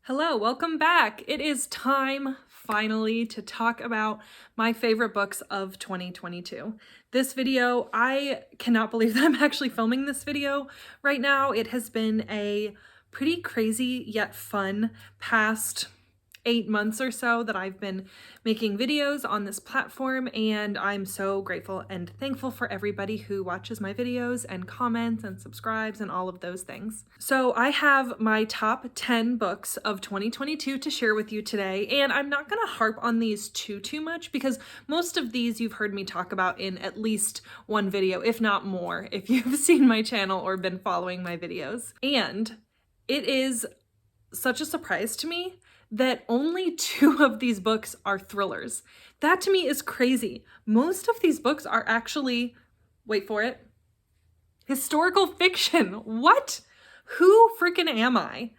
Hello, welcome back. It is time, finally, to talk about my favorite books of 2022. This video, I cannot believe that I'm actually filming this video right now. It has been a pretty crazy yet fun past 8 months or so that I've been making videos on this platform, and I'm so grateful and thankful for everybody who watches my videos and comments and subscribes and all of those things. So I have my top 10 books of 2022 to share with you today, and I'm not going to harp on these too much because most of these you've heard me talk about in at least one video, if not more, if you've seen my channel or been following my videos. And it is such a surprise to me that only 2 of these books are thrillers. That to me is crazy. Most of these books are actually, wait for it, historical fiction. What? Who freaking am I?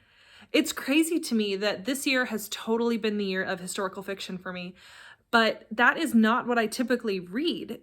It's crazy to me that this year has totally been the year of historical fiction for me, but that is not what I typically read.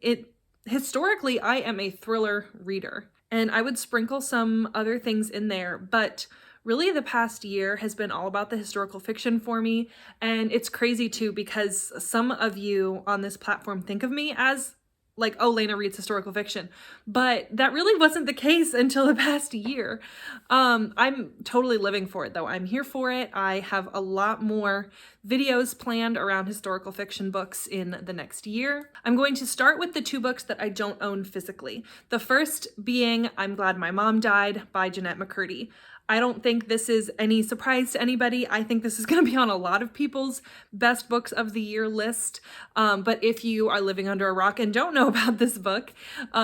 Historically, I am a thriller reader, and I would sprinkle some other things in there, but really the past year has been all about the historical fiction for me, and it's crazy too because some of you on this platform think of me as like, oh, Lena reads historical fiction, but that really wasn't the case until the past year. I'm totally living for it though. I'm here for it. I have a lot more videos planned around historical fiction books in the next year. I'm going to start with the 2 books that I don't own physically. The first being I'm Glad My Mom Died by Jeanette McCurdy. I don't think this is any surprise to anybody. I think this is going to be on a lot of people's best books of the year list. But if you are living under a rock and don't know about this book,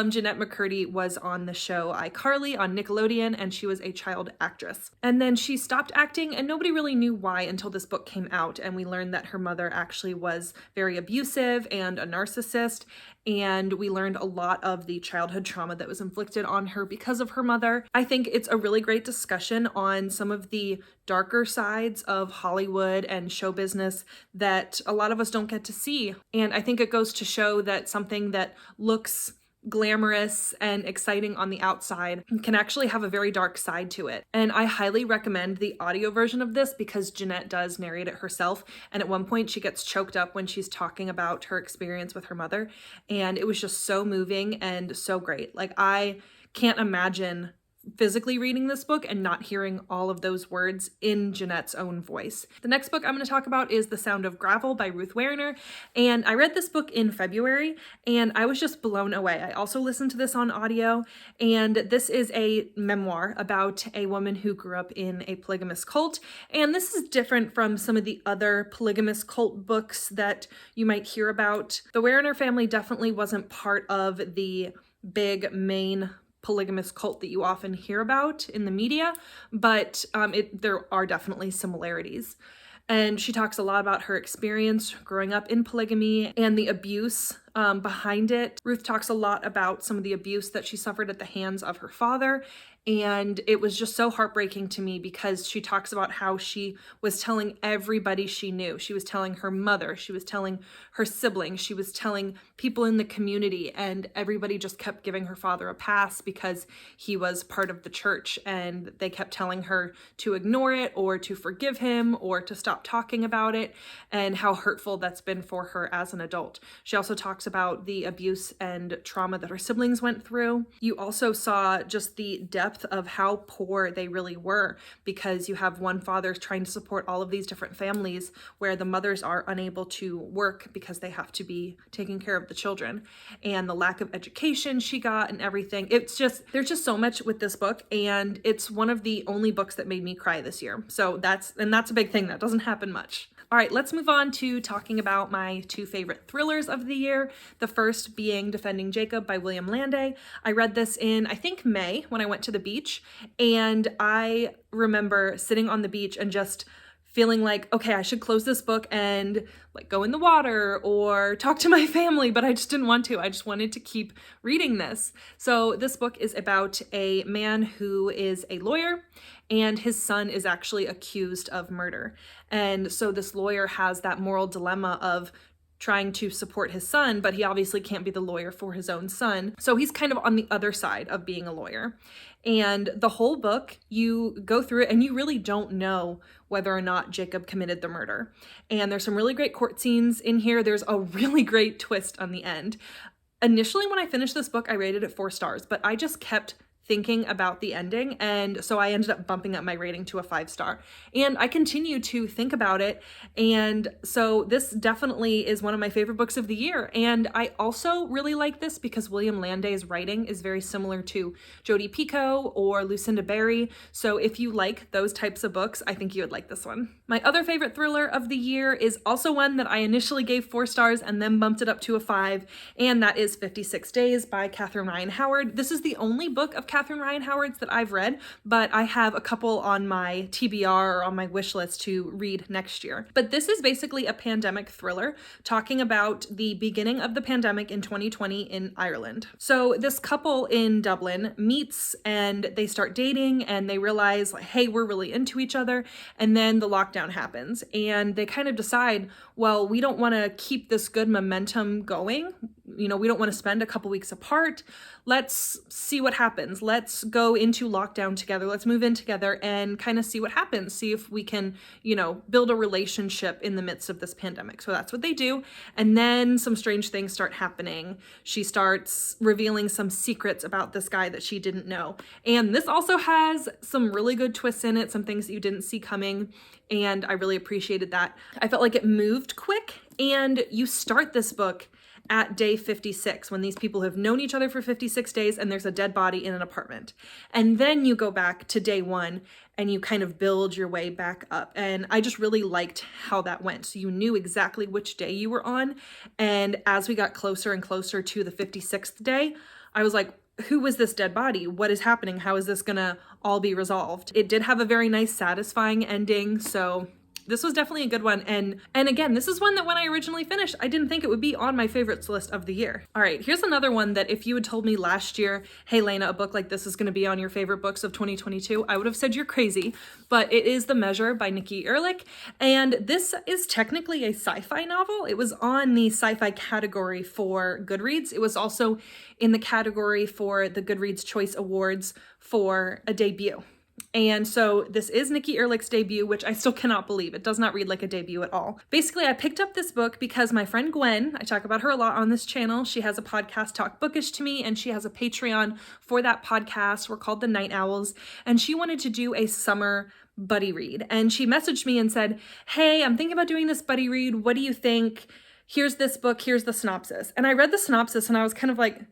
Jeanette McCurdy was on the show iCarly on Nickelodeon, and she was a child actress. And then she stopped acting, and nobody really knew why until this book came out, and we learned that her mother actually was very abusive and a narcissist, and we learned a lot of the childhood trauma that was inflicted on her because of her mother. I think it's a really great discussion on some of the darker sides of Hollywood and show business that a lot of us don't get to see. And I think it goes to show that something that looks glamorous and exciting on the outside can actually have a very dark side to it. And I highly recommend the audio version of this because Jeanette does narrate it herself. And at one point she gets choked up when she's talking about her experience with her mother. And it was just so moving and so great. Like, I can't imagine physically reading this book and not hearing all of those words in Jeanette's own voice. The next book I'm going to talk about is The Sound of Gravel by Ruth Werner, and I read this book in February and I was just blown away. I also listened to this on audio, and this is a memoir about a woman who grew up in a polygamous cult, and this is different from some of the other polygamous cult books that you might hear about. The Werner family definitely wasn't part of the big main polygamous cult that you often hear about in the media, but there are definitely similarities. And she talks a lot about her experience growing up in polygamy and the abuse behind it. Ruth talks a lot about some of the abuse that she suffered at the hands of her father, and it was just so heartbreaking to me because she talks about how she was telling everybody she knew. She was telling her mother, she was telling her siblings, she was telling people in the community, and everybody just kept giving her father a pass because he was part of the church, and they kept telling her to ignore it or to forgive him or to stop talking about it, and how hurtful that's been for her as an adult. She also talks about the abuse and trauma that her siblings went through. You also saw just the depth of how poor they really were, because you have one father trying to support all of these different families where the mothers are unable to work because they have to be taking care of the children, and the lack of education she got and everything. It's just, there's just so much with this book, and it's one of the only books that made me cry this year. So that's a big thing. That doesn't happen much. All right, let's move on to talking about my 2 favorite thrillers of the year. The first being Defending Jacob by William Landay. I read this in, I think, May when I went to the beach, and I remember sitting on the beach and just feeling like, okay, I should close this book and like go in the water or talk to my family, but I just didn't want to. I just wanted to keep reading this. So this book is about a man who is a lawyer, and his son is actually accused of murder. And so this lawyer has that moral dilemma of trying to support his son, but he obviously can't be the lawyer for his own son. So he's kind of on the other side of being a lawyer. And the whole book, you go through it and you really don't know whether or not Jacob committed the murder. And there's some really great court scenes in here. There's a really great twist on the end. Initially, when I finished this book, I rated it 4 stars, but I just kept thinking about the ending, and so I ended up bumping up my rating to a 5-star. And I continue to think about it, and so this definitely is one of my favorite books of the year. And I also really like this because William Landay's writing is very similar to Jodi Picoult or Lucinda Berry, so if you like those types of books, I think you would like this one. My other favorite thriller of the year is also one that I initially gave 4 stars and then bumped it up to a 5, and that is 56 Days by Catherine Ryan Howard. This is the only book of Catherine Ryan Howard's that I've read, but I have a couple on my TBR or on my wish list to read next year. But this is basically a pandemic thriller talking about the beginning of the pandemic in 2020 in Ireland. So this couple in Dublin meets and they start dating and they realize, like, hey, we're really into each other. And then the lockdown happens and they kind of decide, well, we don't want to keep this good momentum going. You know, we don't want to spend a couple weeks apart. Let's see what happens. Let's go into lockdown together. Let's move in together and kind of see what happens. See if we can, you know, build a relationship in the midst of this pandemic. So that's what they do. And then some strange things start happening. She starts revealing some secrets about this guy that she didn't know. And this also has some really good twists in it, some things that you didn't see coming. And I really appreciated that. I felt like it moved quick. And you start this book at day 56 when these people have known each other for 56 days and there's a dead body in an apartment. And then you go back to day 1 and you kind of build your way back up. And I just really liked how that went. So you knew exactly which day you were on. And as we got closer and closer to the 56th day, I was like, who was this dead body? What is happening? How is this gonna all be resolved? It did have a very nice, satisfying ending. So this was definitely a good one. And again, this is one that when I originally finished, I didn't think it would be on my favorites list of the year. All right, here's another one that if you had told me last year, hey, Lena, a book like this is going to be on your favorite books of 2022, I would have said you're crazy. But it is The Measure by Nikki Erlich. And this is technically a sci-fi novel. It was on the sci-fi category for Goodreads. It was also in the category for the Goodreads Choice Awards for a debut. And so this is Nikki Erlich's debut, which I still cannot believe. It does not read like a debut at all. Basically, I picked up this book because my friend Gwen, I talk about her a lot on this channel. She has a podcast, Talk Bookish to Me, and she has a Patreon for that podcast. We're called The Night Owls. And she wanted to do a summer buddy read. And she messaged me and said, hey, I'm thinking about doing this buddy read. What do you think? Here's this book. Here's the synopsis. And I read the synopsis and I was kind of like,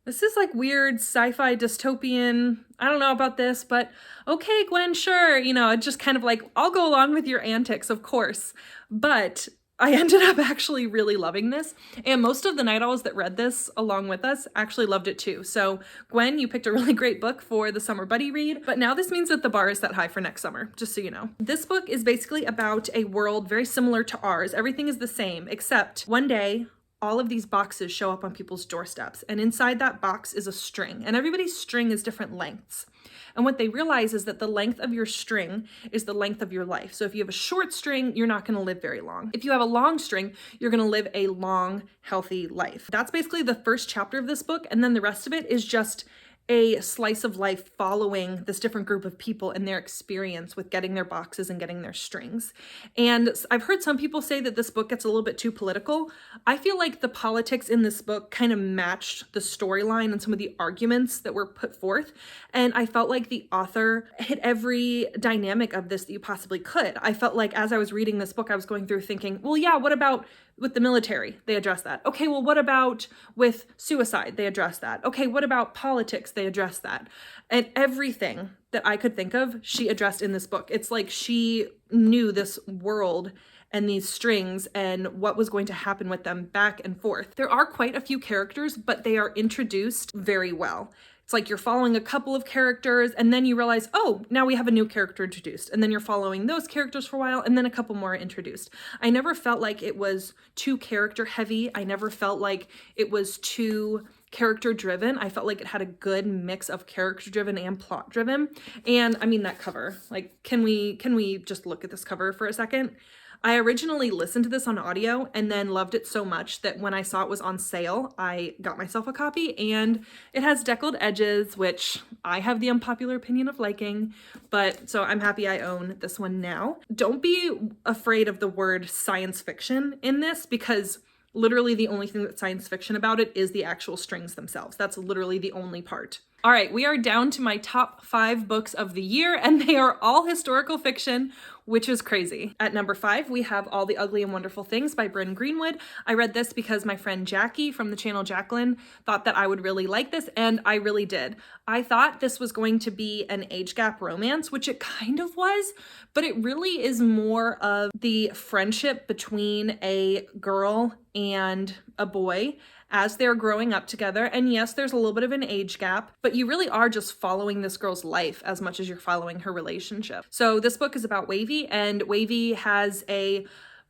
this is like weird sci-fi dystopian. I don't know about this, but okay, Gwen, sure. You know, just kind of like, I'll go along with your antics, of course. But I ended up actually really loving this. And most of the Night Owls that read this along with us actually loved it too. So Gwen, you picked a really great book for the summer buddy read, but now this means that the bar is set high for next summer, just so you know. This book is basically about a world very similar to ours. Everything is the same, except one day, all of these boxes show up on people's doorsteps, and inside that box is a string, and everybody's string is different lengths. And what they realize is that the length of your string is the length of your life. So if you have a short string, you're not going to live very long. If you have a long string, you're going to live a long, healthy life. That's basically the first chapter of this book, and then the rest of it is just a slice of life following this different group of people and their experience with getting their boxes and getting their strings. And I've heard some people say that this book gets a little bit too political. I feel like the politics in this book kind of matched the storyline and some of the arguments that were put forth. And I felt like the author hit every dynamic of this that you possibly could. I felt like as I was reading this book, I was going through thinking, well, yeah, what about with the military? They address that. Okay, well, what about with suicide? They address that. Okay, what about politics? They address that. And everything that I could think of, she addressed in this book. It's like she knew this world and these strings and what was going to happen with them back and forth. There are quite a few characters, but they are introduced very well. It's like you're following a couple of characters and then you realize, oh, now we have a new character introduced. And then you're following those characters for a while and then a couple more introduced. I never felt like it was too character heavy. I never felt like it was too character driven. I felt like it had a good mix of character driven and plot driven. And I mean, that cover, like, can we just look at this cover for a second? I originally listened to this on audio and then loved it so much that when I saw it was on sale, I got myself a copy, and it has deckled edges, which I have the unpopular opinion of liking, but so I'm happy I own this one now. Don't be afraid of the word science fiction in this, because literally the only thing that's science fiction about it is the actual strings themselves. That's literally the only part. All right, we are down to my top 5 books of the year, and they are all historical fiction, which is crazy. At number 5, we have All the Ugly and Wonderful Things by Bryn Greenwood. I read this because my friend Jackie from the channel Jacqueline thought that I would really like this, and I really did. I thought this was going to be an age gap romance, which it kind of was, but it really is more of the friendship between a girl and a boy as they're growing up together. And yes, there's a little bit of an age gap, but you really are just following this girl's life as much as you're following her relationship. So this book is about Wavy, and Wavy has a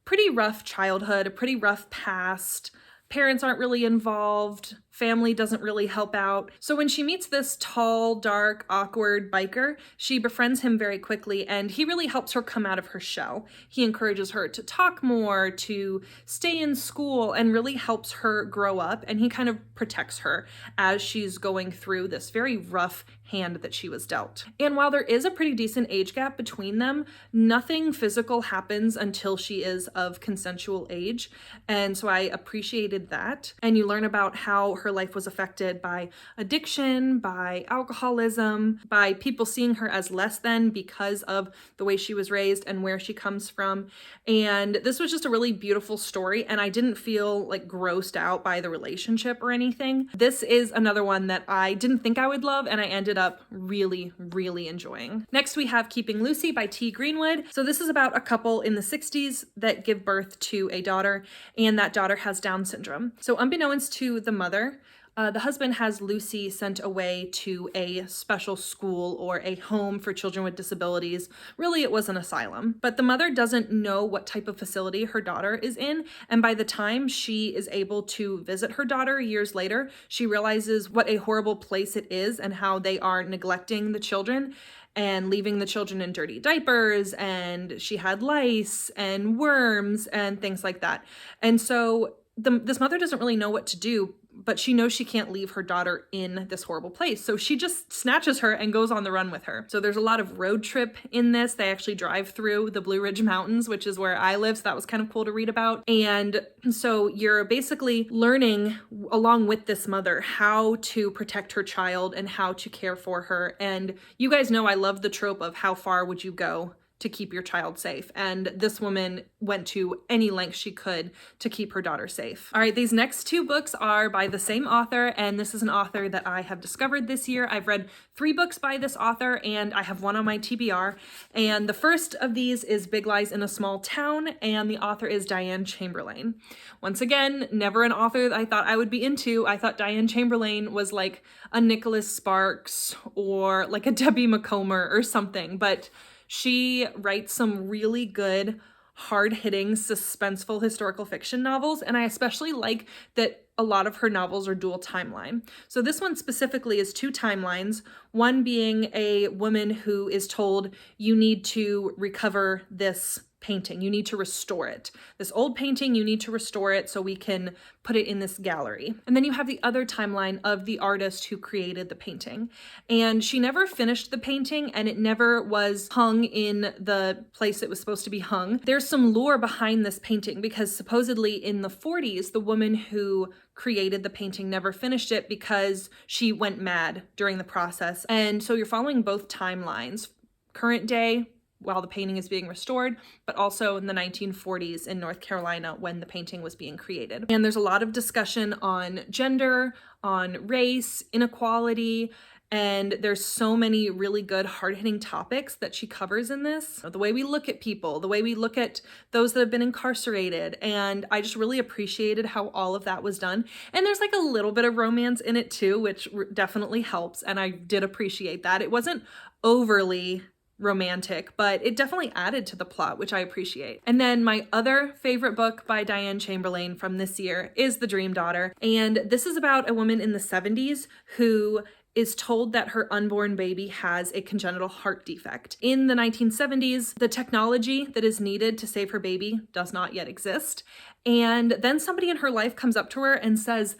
pretty rough childhood, a pretty rough past. Parents aren't really involved. Family doesn't really help out. So when she meets this tall, dark, awkward biker, she befriends him very quickly, and he really helps her come out of her shell. He encourages her to talk more, to stay in school, and really helps her grow up, and he kind of protects her as she's going through this very rough hand that she was dealt. And while there is a pretty decent age gap between them, nothing physical happens until she is of consensual age, and so I appreciated that. And you learn about how her life was affected by addiction, by alcoholism, by people seeing her as less than because of the way she was raised and where she comes from. And this was just a really beautiful story, and I didn't feel like grossed out by the relationship or anything. This is another one that I didn't think I would love, and I ended up really, really enjoying. Next, we have Keeping Lucy by T. Greenwood. So this is about a couple in the 60s that give birth to a daughter, and that daughter has Down syndrome. So unbeknownst to the mother, the husband has Lucy sent away to a special school or a home for children with disabilities. Really, it was an asylum. But the mother doesn't know what type of facility her daughter is in, and by the time she is able to visit her daughter years later, she realizes what a horrible place it is and how they are neglecting the children and leaving the children in dirty diapers, and she had lice and worms and things like that. And so this mother doesn't really know what to do, but she knows she can't leave her daughter in this horrible place. So she just snatches her and goes on the run with her. So there's a lot of road trip in this. They actually drive through the Blue Ridge Mountains, which is where I live. So that was kind of cool to read about. And so you're basically learning along with this mother how to protect her child and how to care for her. And you guys know I love the trope of how far would you go to keep your child safe. And this woman went to any length she could to keep her daughter safe. All right, these next 2 books are by the same author, and this is an author that I have discovered this year. I've read 3 books by this author, and I have one on my TBR. And the first of these is Big Lies in a Small Town, and the author is Diane Chamberlain. Once again, never an author that I thought I would be into. I thought Diane Chamberlain was like a Nicholas Sparks or like a Debbie Macomber or something, but she writes some really good, hard-hitting, suspenseful historical fiction novels, and I especially like that a lot of her novels are dual timeline. So this one specifically is 2 timelines, one being a woman who is told you need to recover this painting. You need to restore it. This old painting, you need to restore it so we can put it in this gallery. And then you have the other timeline of the artist who created the painting. And she never finished the painting, and it never was hung in the place it was supposed to be hung. There's some lore behind this painting because supposedly in the 40s, the woman who created the painting never finished it because she went mad during the process. And so you're following both timelines, current day, while the painting is being restored, but also in the 1940s in North Carolina when the painting was being created. And there's a lot of discussion on gender, on race, inequality, and there's so many really good hard-hitting topics that she covers in this. The way we look at people, the way we look at those that have been incarcerated, and I just really appreciated how all of that was done. And there's like a little bit of romance in it too, which definitely helps, and I did appreciate that. It wasn't overly romantic, but it definitely added to the plot, which I appreciate. And then my other favorite book by Diane Chamberlain from this year is The Dream Daughter. And this is about a woman in the 70s who is told that her unborn baby has a congenital heart defect. In the 1970s, the technology that is needed to save her baby does not yet exist. And then somebody in her life comes up to her and says,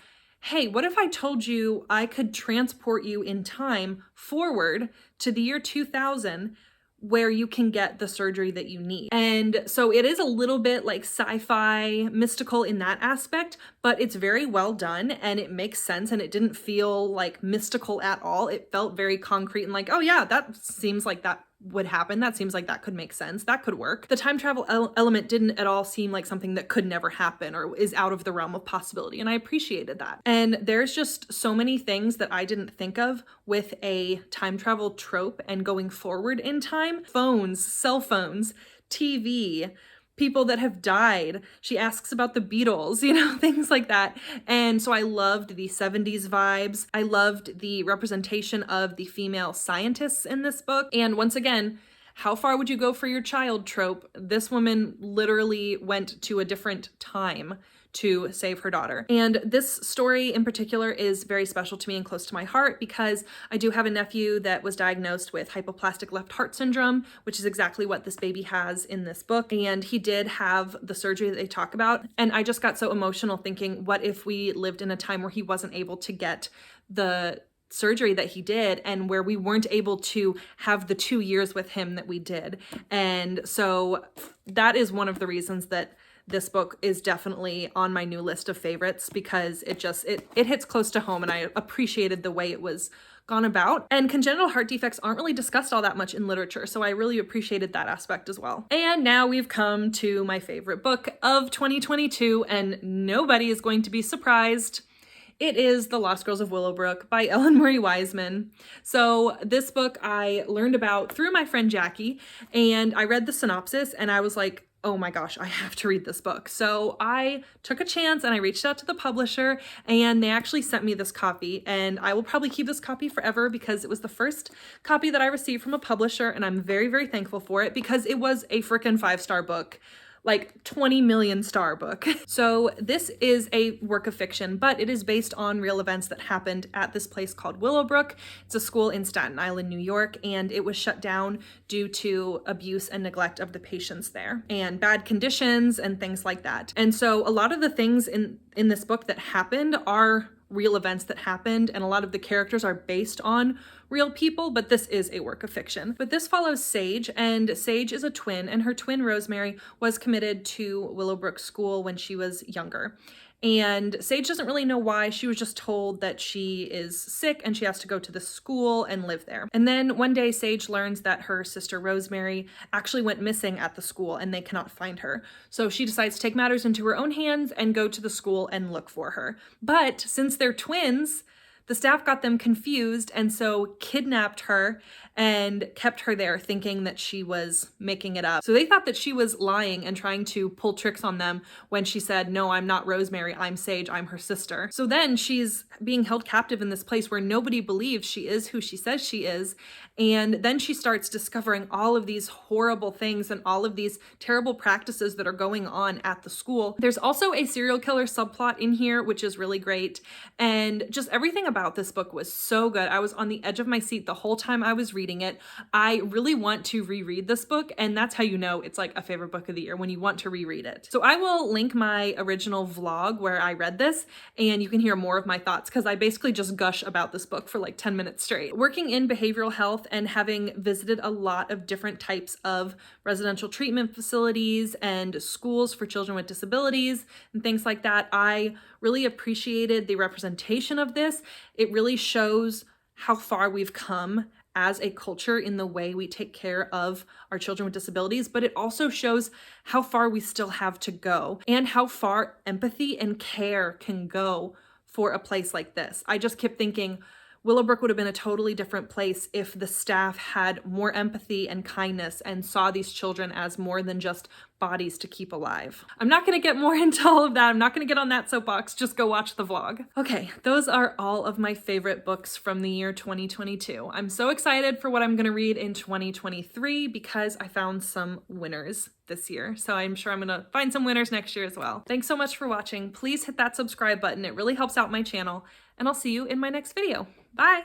hey, what if I told you I could transport you in time forward to the year 2000 where you can get the surgery that you need? And so it is a little bit like sci-fi mystical in that aspect, but it's very well done and it makes sense and it didn't feel like mystical at all. It felt very concrete and like, oh yeah, that seems like that would happen. That seems like that could make sense. That could work. The time travel element didn't at all seem like something that could never happen or is out of the realm of possibility. And I appreciated that. And there's just so many things that I didn't think of with a time travel trope and going forward in time. Phones, cell phones, TV, people that have died. She asks about the Beatles, things like that. And so I loved the 70s vibes. I loved the representation of the female scientists in this book. And once again, how far would you go for your child trope? This woman literally went to a different time to save her daughter. And this story in particular is very special to me and close to my heart because I do have a nephew that was diagnosed with hypoplastic left heart syndrome, which is exactly what this baby has in this book. And he did have the surgery that they talk about. And I just got so emotional thinking, what if we lived in a time where he wasn't able to get the surgery that he did and where we weren't able to have the 2 years with him that we did. And so that is one of the reasons that this book is definitely on my new list of favorites because it hits close to home and I appreciated the way it was gone about. And congenital heart defects aren't really discussed all that much in literature, so I really appreciated that aspect as well. And now we've come to my favorite book of 2022, and nobody is going to be surprised. It is The Lost Girls of Willowbrook by Ellen Marie Wiseman. So this book I learned about through my friend Jackie, and I read the synopsis and I was like, oh my gosh, I have to read this book. So I took a chance and I reached out to the publisher and they actually sent me this copy, and I will probably keep this copy forever because it was the first copy that I received from a publisher, and I'm very, very thankful for it because it was a freaking 5-star book. Like 20 million star book. So this is a work of fiction, but it is based on real events that happened at this place called Willowbrook. It's a school in Staten Island, New York, and it was shut down due to abuse and neglect of the patients there and bad conditions and things like that. And so a lot of the things in this book that happened are real events that happened, and a lot of the characters are based on real people, but this is a work of fiction. But this follows Sage, and Sage is a twin, and her twin Rosemary was committed to Willowbrook School when she was younger. And Sage doesn't really know why. She was just told that she is sick and she has to go to the school and live there. And then one day Sage learns that her sister Rosemary actually went missing at the school and they cannot find her. So she decides to take matters into her own hands and go to the school and look for her. But since they're twins, the staff got them confused and so kidnapped her and kept her there thinking that she was making it up. So they thought that she was lying and trying to pull tricks on them when she said, no, I'm not Rosemary, I'm Sage, I'm her sister. So then she's being held captive in this place where nobody believes she is who she says she is. And then she starts discovering all of these horrible things and all of these terrible practices that are going on at the school. There's also a serial killer subplot in here, which is really great. And just everything about this book was so good. I was on the edge of my seat the whole time I was reading it. I really want to reread this book, and that's how you know it's like a favorite book of the year, when you want to reread it. So I will link my original vlog where I read this, and you can hear more of my thoughts because I basically just gush about this book for like 10 minutes straight. Working in behavioral health and having visited a lot of different types of residential treatment facilities and schools for children with disabilities and things like that, I really appreciated the representation of this. It really shows how far we've come as a culture in the way we take care of our children with disabilities, but it also shows how far we still have to go and how far empathy and care can go for a place like this. I just kept thinking, Willowbrook would have been a totally different place if the staff had more empathy and kindness and saw these children as more than just bodies to keep alive. I'm not gonna get more into all of that. I'm not gonna get on that soapbox. Just go watch the vlog. Okay, those are all of my favorite books from the year 2022. I'm so excited for what I'm gonna read in 2023 because I found some winners this year. So I'm sure I'm gonna find some winners next year as well. Thanks so much for watching. Please hit that subscribe button. It really helps out my channel, and I'll see you in my next video. Bye!